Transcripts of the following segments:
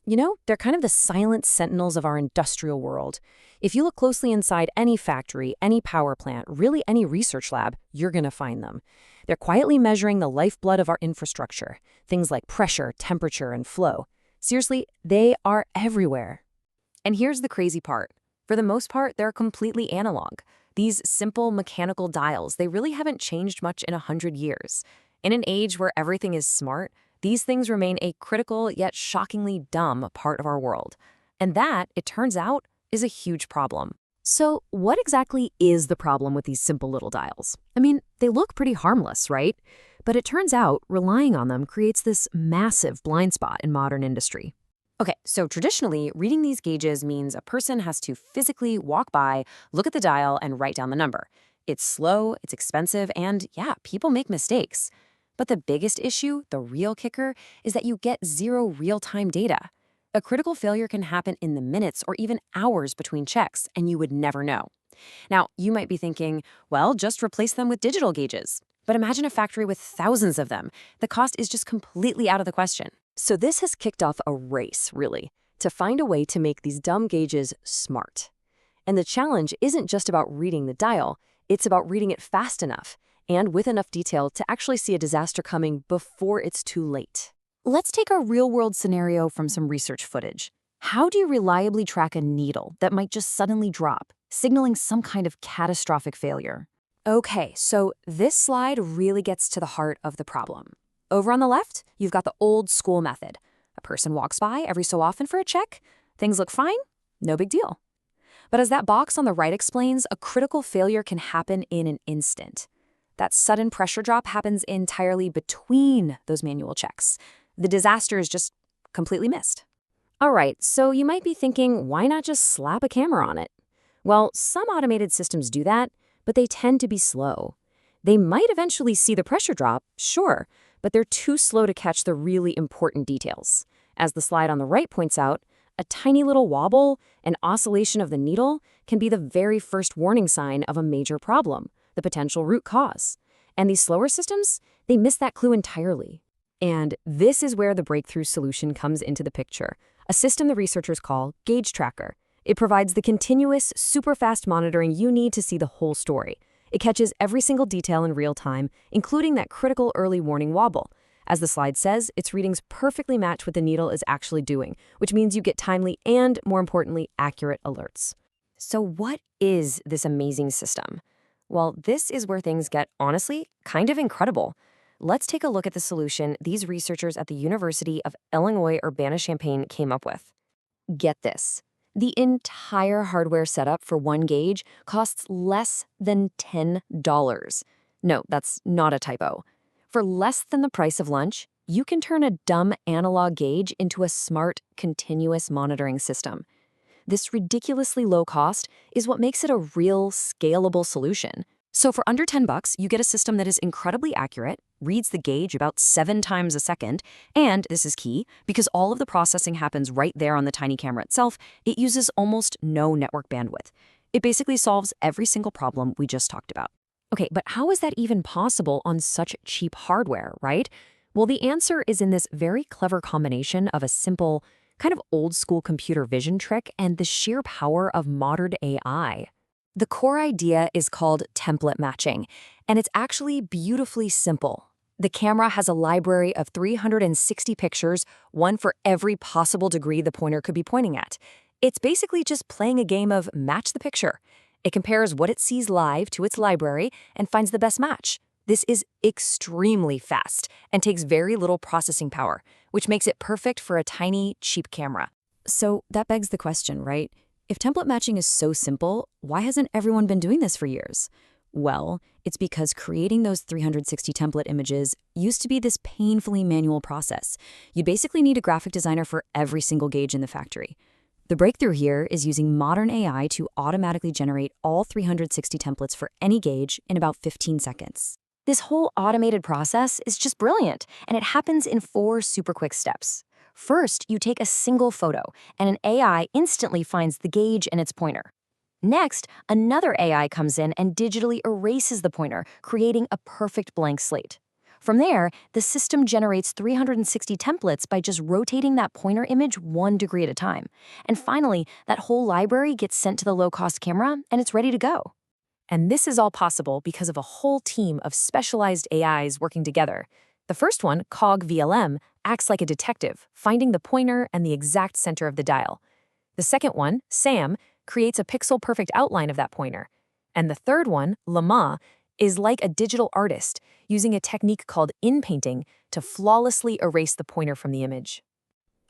They're kind of the silent sentinels of our industrial world. If you look closely inside any factory, any power plant, really any research lab, you're going to find them. They're quietly measuring the lifeblood of our infrastructure, things like pressure, temperature, and flow. Seriously, they are everywhere. And here's the crazy part. For the most part, they're completely analog. These simple mechanical dials, they really haven't changed much in 100 years. In an age where everything is smart, these things remain a critical yet shockingly dumb part of our world. And that, it turns out, is a huge problem. So what exactly is the problem with these simple little dials? I mean, they look pretty harmless, right? But it turns out relying on them creates this massive blind spot in modern industry. Okay, so traditionally, reading these gauges means a person has to physically walk by, look at the dial, and write down the number. It's slow, it's expensive, and yeah, people make mistakes. But the biggest issue, the real kicker, is that you get zero real-time data. A critical failure can happen in the minutes or even hours between checks, and you would never know. Now, you might be thinking, well, just replace them with digital gauges. But imagine a factory with thousands of them. The cost is just completely out of the question. So this has kicked off a race, really, to find a way to make these dumb gauges smart. And the challenge isn't just about reading the dial, it's about reading it fast enough and with enough detail to actually see a disaster coming before it's too late. Let's take a real-world scenario from some research footage. How do you reliably track a needle that might just suddenly drop, signaling some kind of catastrophic failure? Okay, so this slide really gets to the heart of the problem. Over on the left, you've got the old school method. A person walks by every so often for a check. Things look fine, no big deal. But as that box on the right explains, a critical failure can happen in an instant. That sudden pressure drop happens entirely between those manual checks. The disaster is just completely missed. All right, so you might be thinking, why not just slap a camera on it? Well, some automated systems do that, but they tend to be slow. They might eventually see the pressure drop, sure, but they're too slow to catch the really important details. As the slide on the right points out, a tiny little wobble, an oscillation of the needle, can be the very first warning sign of a major problem, the potential root cause. And these slower systems, they miss that clue entirely. And this is where the breakthrough solution comes into the picture, a system the researchers call Gauge Tracker. It provides the continuous, super fast monitoring you need to see the whole story. It catches every single detail in real time, including that critical early warning wobble. As the slide says, its readings perfectly match what the needle is actually doing, which means you get timely and, more importantly, accurate alerts. So what is this amazing system? Well, this is where things get, honestly, kind of incredible. Let's take a look at the solution these researchers at the University of Illinois Urbana-Champaign came up with. Get this. The entire hardware setup for one gauge costs less than $10. No, that's not a typo. For less than the price of lunch, you can turn a dumb analog gauge into a smart, continuous monitoring system. This ridiculously low cost is what makes it a real, scalable solution. So for under $10, you get a system that is incredibly accurate, reads the gauge about 7 times a second, and, this is key, because all of the processing happens right there on the tiny camera itself, it uses almost no network bandwidth. It basically solves every single problem we just talked about. Okay, but how is that even possible on such cheap hardware, right? Well, the answer is in this very clever combination of a simple, kind of old-school computer vision trick and the sheer power of modern AI. The core idea is called template matching, and it's actually beautifully simple. The camera has a library of 360 pictures, one for every possible degree the pointer could be pointing at. It's basically just playing a game of match the picture. It compares what it sees live to its library and finds the best match. This is extremely fast and takes very little processing power, which makes it perfect for a tiny, cheap camera. So that begs the question, right? If template matching is so simple, why hasn't everyone been doing this for years? Well, it's because creating those 360 template images used to be this painfully manual process. You'd basically need a graphic designer for every single gauge in the factory. The breakthrough here is using modern AI to automatically generate all 360 templates for any gauge in about 15 seconds. This whole automated process is just brilliant, and it happens in 4 super quick steps. First, you take a single photo, and an AI instantly finds the gauge and its pointer. Next, another AI comes in and digitally erases the pointer, creating a perfect blank slate. From there, the system generates 360 templates by just rotating that pointer image 1 degree at a time. And finally, that whole library gets sent to the low-cost camera, and it's ready to go. And this is all possible because of a whole team of specialized AIs working together. The first one, Cog VLM, acts like a detective, finding the pointer and the exact center of the dial. The second one, SAM, creates a pixel-perfect outline of that pointer. And the third one, Llama, is like a digital artist, using a technique called inpainting to flawlessly erase the pointer from the image.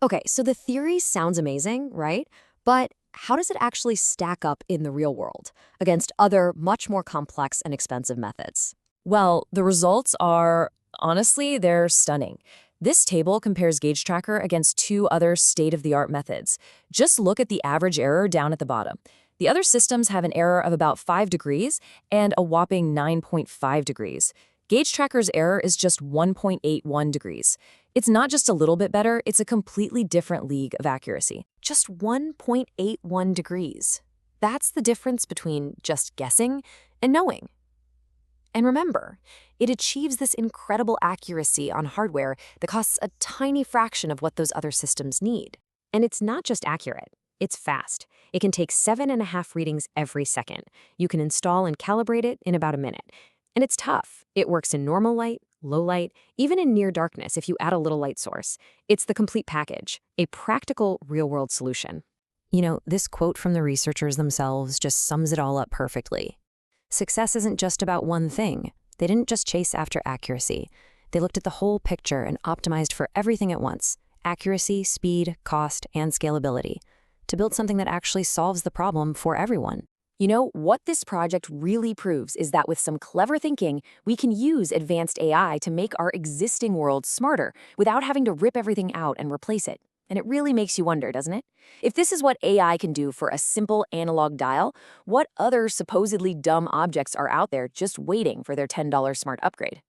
Okay, so the theory sounds amazing, right? But how does it actually stack up in the real world against other, much more complex and expensive methods? Well, the results are, honestly, they're stunning. This table compares Gauge Tracker against 2 other state-of-the-art methods. Just look at the average error down at the bottom. The other systems have an error of about 5 degrees and a whopping 9.5 degrees. Gauge Tracker's error is just 1.81 degrees. It's not just a little bit better, it's a completely different league of accuracy. Just 1.81 degrees. That's the difference between just guessing and knowing. And remember, it achieves this incredible accuracy on hardware that costs a tiny fraction of what those other systems need. And it's not just accurate, it's fast. It can take 7.5 readings every second. You can install and calibrate it in about a minute. And it's tough. It works in normal light, low light, even in near darkness if you add a little light source. It's the complete package, a practical, real-world solution. You know, this quote from the researchers themselves just sums it all up perfectly. Success isn't just about one thing. They didn't just chase after accuracy. They looked at the whole picture and optimized for everything at once: accuracy, speed, cost, and scalability, to build something that actually solves the problem for everyone. You know, what this project really proves is that with some clever thinking, we can use advanced AI to make our existing world smarter without having to rip everything out and replace it. And it really makes you wonder, doesn't it? If this is what AI can do for a simple analog dial, what other supposedly dumb objects are out there just waiting for their $10 smart upgrade?